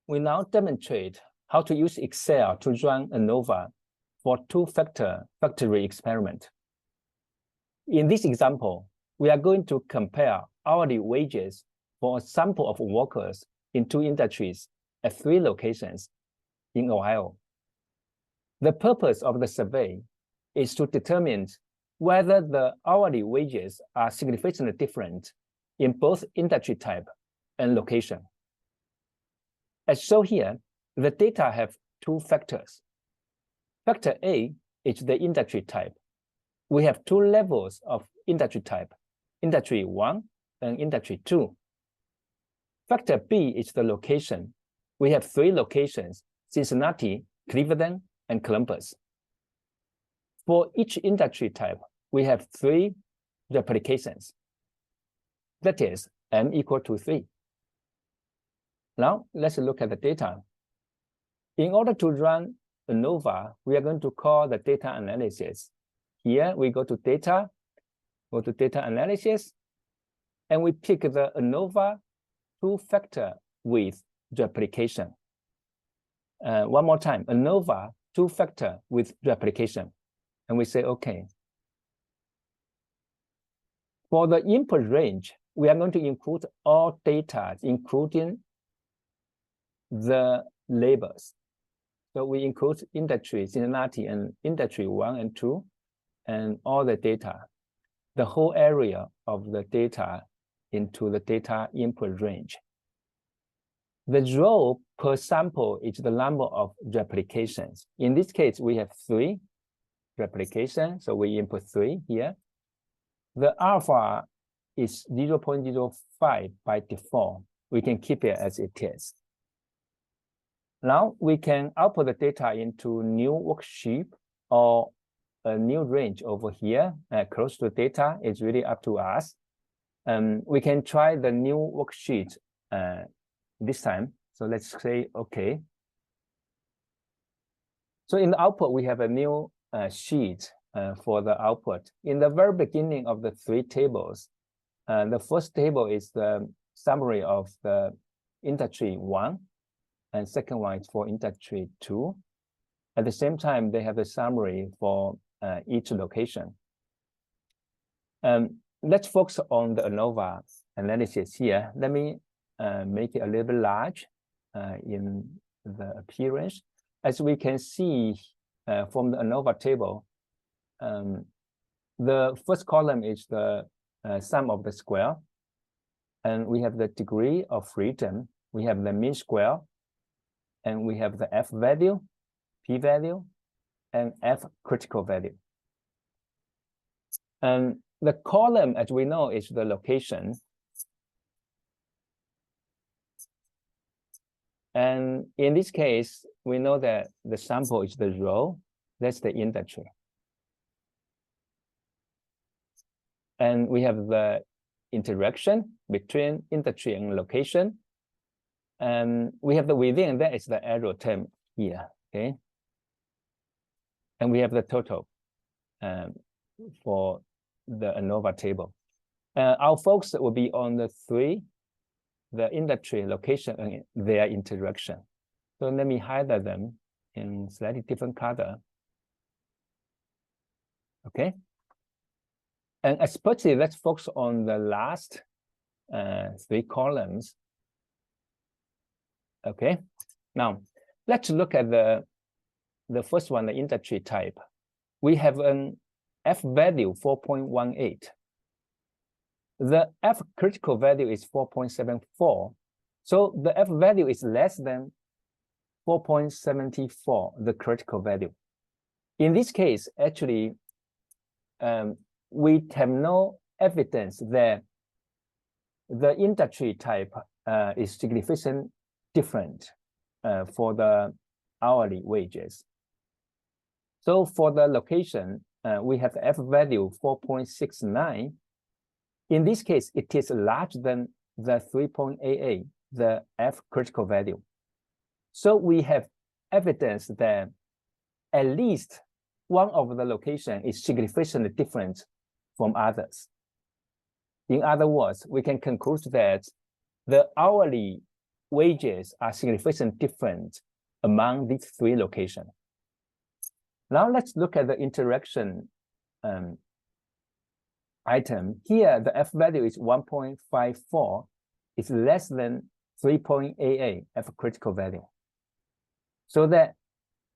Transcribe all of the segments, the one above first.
we now demonstrate how to use Excel to run ANOVA for two-factor factory experiment. In this example, we are going to compare hourly wages for a sample of workers in two industries at 3 locations in Ohio. The purpose of the survey is to determine whether the hourly wages are significantly different in both industry type and location. As shown here, the data have 2 factors. Factor A is the industry type. We have 2 levels of industry type, industry 1 and industry 2. Factor B is the location. We have 3 locations, Cincinnati, Cleveland, and Columbus. For each industry type, we have 3 replications. That is, n equal to 3. Now, let's look at the data. In order to run ANOVA, we are going to call the data analysis. Here, we go to data analysis, and we pick the ANOVA 2-factor with replication. One more time, ANOVA 2-factor with replication. And we say, okay. For the input range, we are going to include all data, including the labels. So we include industry, Cincinnati, and industry 1 and 2, and all the data, the whole area of the data into the data input range. The row per sample is the number of replications. In this case, we have 3 replications, so we input 3 here. The alpha is 0.05 by default. We can keep it as it is. Now we can output the data into new worksheet or a new range over here, close to data. It's really up to us. We can try the new worksheet this time. So let's say, okay. So in the output, we have a new sheet for the output. In the very beginning of the 3 tables, the first table is the summary of the industry 1, and second one is for industry 2. At the same time, they have a summary for each location. Let's focus on the ANOVA analysis here. Let me make it a little bit large in the appearance. As we can see from the ANOVA table, the first column is the sum of the square, and we have the degree of freedom. We have the mean square, and we have the F value, P value, and F critical value. And the column, as we know, is the location. And in this case, we know that the sample is the row, that's the industry. And we have the interaction between industry and location. And we have the within, that is the arrow term here, okay? And we have the total for the ANOVA table. Our focus will be on the 3, the industry, location, and their interaction. So let me highlight them in slightly different color. Okay. And especially, let's focus on the last 3 columns. Okay. Now, let's look at the first one, the industry type. We have an F value 4.18. The F critical value is 4.74. So the F value is less than 4.74, the critical value. In this case, actually, we have no evidence that the industry type is significantly different for the hourly wages. So for the location, we have F value 4.69. In this case, it is larger than the 3.88, the F critical value. So we have evidence that at least one of the location is significantly different from others. In other words, we can conclude that the hourly wages are significantly different among these three locations. Now let's look at the interaction item. Here, the F value is 1.54. It's less than 3.88 F critical value. So that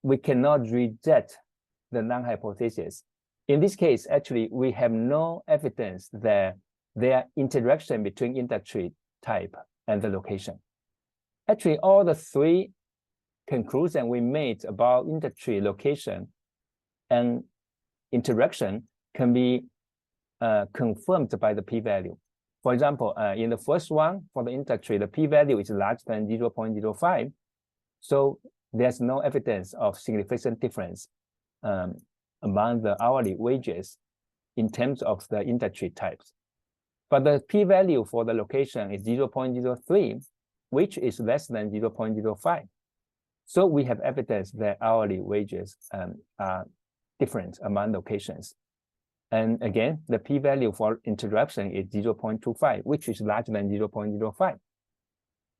we cannot reject the null hypothesis. In this case, actually, we have no evidence that there are interaction between industry type and the location. Actually, all the three conclusions we made about industry location and interaction can be confirmed by the p-value. For example, in the first one, for the industry, the p-value is larger than 0.05. So there's no evidence of significant difference among the hourly wages in terms of the industry types. But the p-value for the location is 0.03, which is less than 0.05. So we have evidence that hourly wages are different among locations. And again, the p-value for interaction is 0.25, which is larger than 0.05.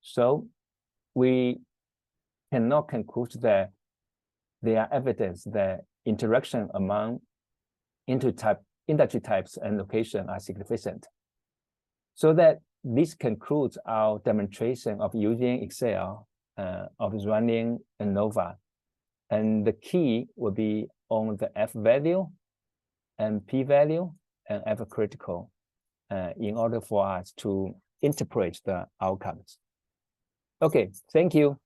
So we cannot conclude that there are evidence that interaction among industry types and location are significant. So that this concludes our demonstration of using Excel of running ANOVA. And the key will be on the F value and P value and F critical in order for us to interpret the outcomes. Okay, thank you.